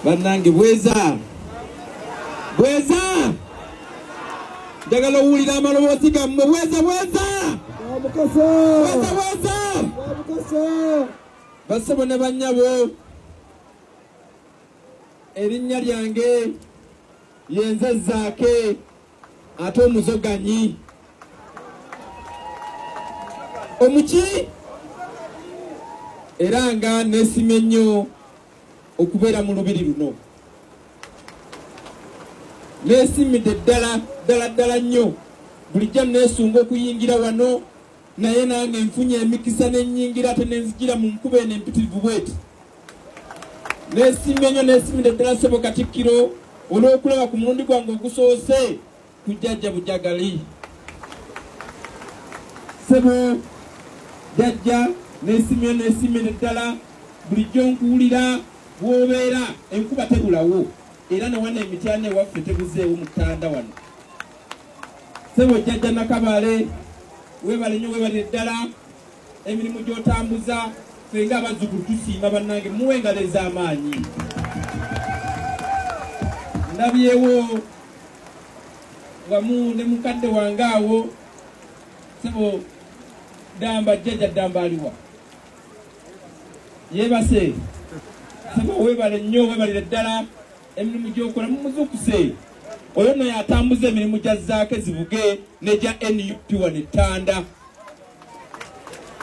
bannange bweza njagala owulira amaloboozi gammwe bweza basebo ne bannyabo erinnya lyange yenze Zaake ate omuzoganyi omuki era nga neesimye nnyo okubeera mu lubiri luno neesimidde ddala nnyo bulijjo neesunga okuyingira wano naye nange nfunye emikisa n'ennyingira ate nenzijira mu nkuba eno empitirivu bweti neesimidde ddala Ssebo Katikkiro olw'okulaba ku mulundi gwange ogusoose ku Jjajja Bujagali. Ssebo Jjajja neesimidde ddala bulijjo nkuwulira bw'obeera enkuba tebulawo era ne wana emityana ewaffe tebuzeewo mu ttanda wano. Ssebo Jjajja Nakabaale weebale nnyo weebalire ddala emirimu gy'otambuza ffe nga abazzukulu tusiima bannange muwe engalo ez'amaanyi. Ndabyewo wamu ne mukadde wange awo Ssebo Damba Jjajja Damba aliwa yeebase Ssebo weebale nnyo weebalire ddala emirimu gy'okola mumuzukuse oyo no yatambuza emirimu gya Zaake Zibuge n'egya NUP wano Ttanda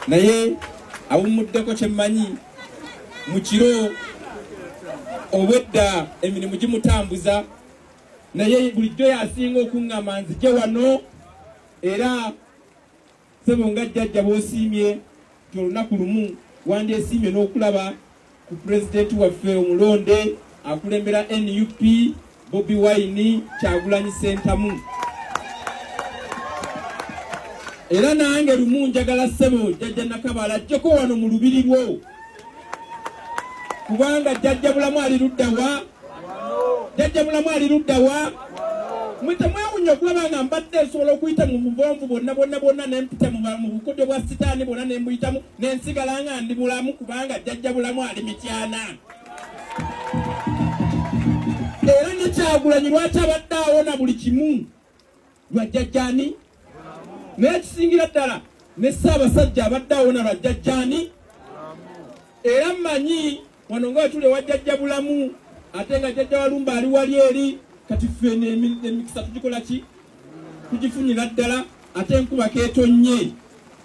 naye awumuddeko kyemmanyi mu kiro obwedda emirimu gimutambuza naye bulijjo yasinga okuŋŋama nzije wano era Ssebo nga Jjajja bw'osiimye nti olunaku lumu wandyesiimye n'okulaba ku pulezidenti waffe omulonde akulembera NUP Bobi Wine Kyagulanyi Ssentamu era nange lumu njagala Ssebo Jjajja Nakabaale ajjeko wano mu lubiri lwo kubanga Jjajja bulamu ali ludda wa Mwetemwewunya okulaba nga mbadde nsobola okuyita mu buvonvu bonna nempita mu bukodyo bwa sitaani bonna nembuyitamu nensigala nga ndi bulamu kubanga Jjajja bulamu ali mityana era ne Kyagulanyi lwaki abadde awona buli kimu lwa Jjajjaani naye kisingira ddala ne Ssaabasajja abadde awona lwa Jjajjaani era mmanyi wano nga wetuli ewa Jjajja bulamu ate nga Jjajja Walumba ali wali eri kati ffe emikisa tugikola ki tugifunira ddala ate enkuba keetonnye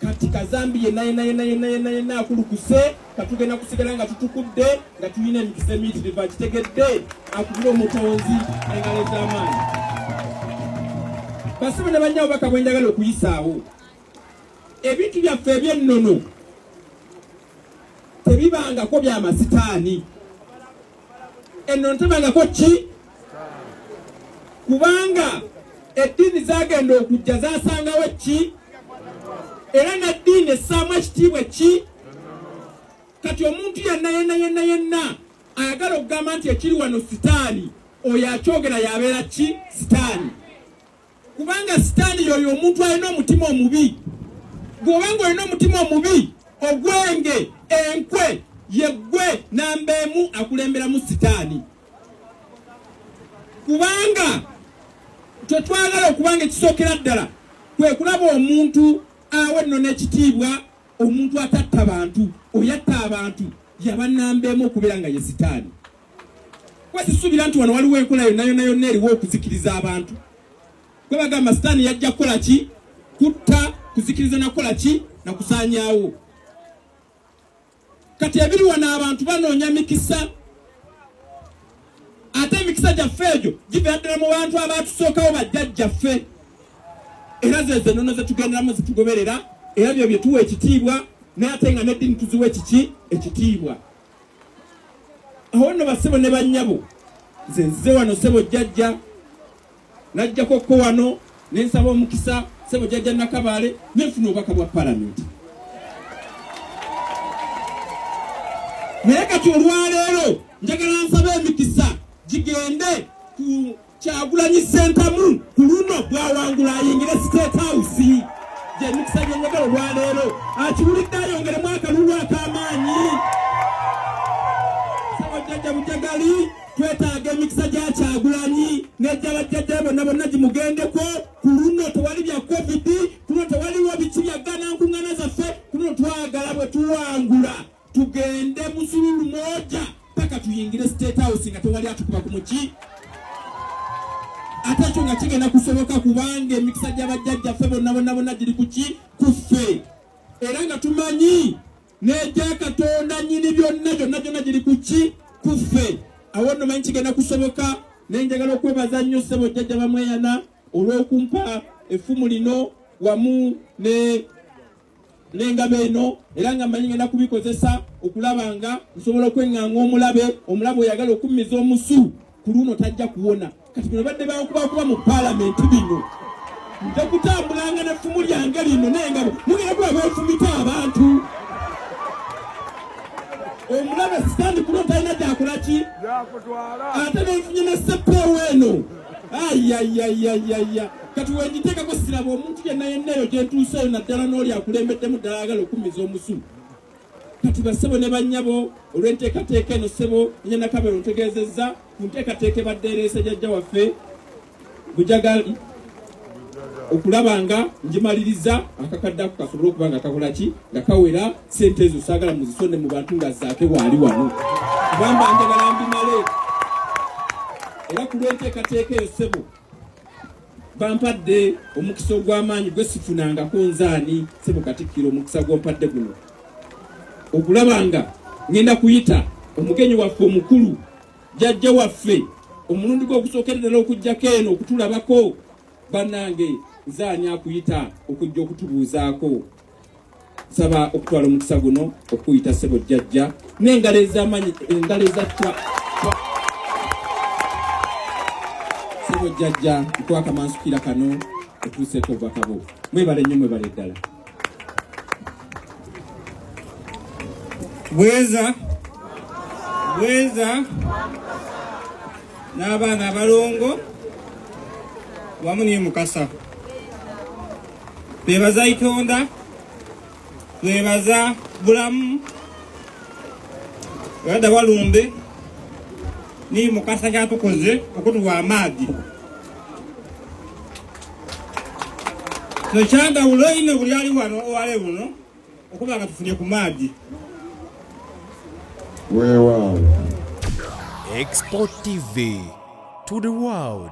kati kazambi yenna akulukuse katugenda kusigala nga tutukudde nga tulina emikisa emiyitirivu akitegedde akubira omutonzi engalo ez'amaanyi. Basibo ne bannyawo baka bwe njagala okuyisaawo ebintu byaffe eby'ennono tebibangako byamasitaani ennono tebangako ki kubanga eddiini zagenda okujja zasangawo ki era n'eddiini essaamu ekitiibwa ki kati omuntu yenna ayagala okugamba nti ekiri wano sitaani oyo akyogera yabeera ki sitaani kubanga sitaani yoyo omuntu alina omutima omubi bw'obanga olina omutima omubi ogwenge enkwe yeggwe nambeemu akulemberamu sitaani kubanga tetwagala okubanga ekisookera ddala kwe kulaba omuntu awa ennono ekitiibwa omuntu atatta abantu oyatta abantu yabanambeemu okubeera nga ye sitaani kwesisuubira nti wano waliwo enkola yonna eriwo okuzikiriza abantu kwe bagamba sitaani yajja kukola ki kutta kuzikiriza nakola ki nakusaanyaawo kati ebiri wano abantu banoonya mikisa ate emikisa gyaffe egyo giva ddala mu bantu abatusookawo bajjajjaffe era zezo ennono zetugenderamu zitugoberera era byo bye tuwa ekitiibwa naye ate nga n'eddiini tuziwa ekitiibwa awo nno Bassebo ne bannyabo nze nzize wano Ssebo Jjajja najjako ko wano nensaba omukisa Ssebo Jjajja Nakabaale nenfuna obubaka bwa palamenti naye kati olwaleero njagala nsaba emikisa gigende ku Kyagulanyi Ssentamu ku luno bwawangula ayingire State House gye emikisa gyenjagala olwaleero akiwulidde ayongeremu akalulu ak'amaanyi Ssebo Jjajja Bujagali twetaaga emikisa gya Kyagulanyi n'egy'abajjajja bonna gimugendeko. Ku luno tewali bya covid, ku luno tewaliwo biki bya ganankuŋŋaana zaffe. Ku luno twagala bwe tuwangula tugende musululu moja paka tuyingire State House nga tewali atukuba ku muki. Ate ekyo nga kigenda kusoboka kubanga emikisa gy'abajjajjaffe bonna giri kuki kuffe. Era nga tumanyi n'egya Katonda nnyini byonna giri kuki kuffe. Awo nno manyi kigenda kusoboka. Nenjagala okwebaza nnyo ssebo jjajja Bamweyana olw'okumpa effumu lino wamu n'engabo eno, era nga manyi ngenda kubikozesa okulaba nga nsobola okweŋŋanga omulabe oyagala okummiza omusu ku luno tajja kuwona. Kati bino badde bakuba mu paalamenti bino nja kutambulanga n'effumu lyange lino n'engabo mugenda kuba beefumita abantu. Omulabe sitandi ku luno talina gyakola ki? Ate n'enfunye ne seppeewo eno. Ayayayayaya. Kati wenjiteekako siraba omuntu yenna eyo gye ntuuseeyo naddala n'oli akulembeddemu ddala agala okummiza omusu. Kati bassebo ne bannyabo olw'enteekateeka eno ssebo Nnyana Kabera ontegeezezza ku nteekateeka ebadde ereese jjajja waffe Bujagali okulaba nga ngimaliriza akakadde ako kasobole okuba nga kakola ki nga kawera ssente ezo saagala muzisonde mu bantu nga zaake waali wano kubanga njagala mbimale. Era ku lw'enteekateeka eyo ssebo bampadde omukisa ogw'amaanyi gwe sifunangako nzaani ssebo Katikkiro omukisa gw'ompadde guno okulaba nga ngenda kuyita omugenyi waffe omukulu jjajja waffe omulundi gw'okusookerera okujjako eno okutulabako. Bannange nzaani akuyita okujja okutubuuzaako. Nsaba okutwala omukisa guno okuyita ssebo jjajja n'engalo ez'amaanyi, engalo ezatwa ssebo jjajja twakamansukira kano otuuseeko obubakabo. Mwebale nnyo, mwebale ddala. Bweza n'abaana abalongo wamu ne Mukasa. Twebaza Itonda, twebaza Bulamu, Wada Walumbe ne Mukasa kyatukoze okutuwa amaadi. Kyandawulo ino buli ali wano owale buno okuba nga tufunye ku maadi. Wow. Export TV to the world.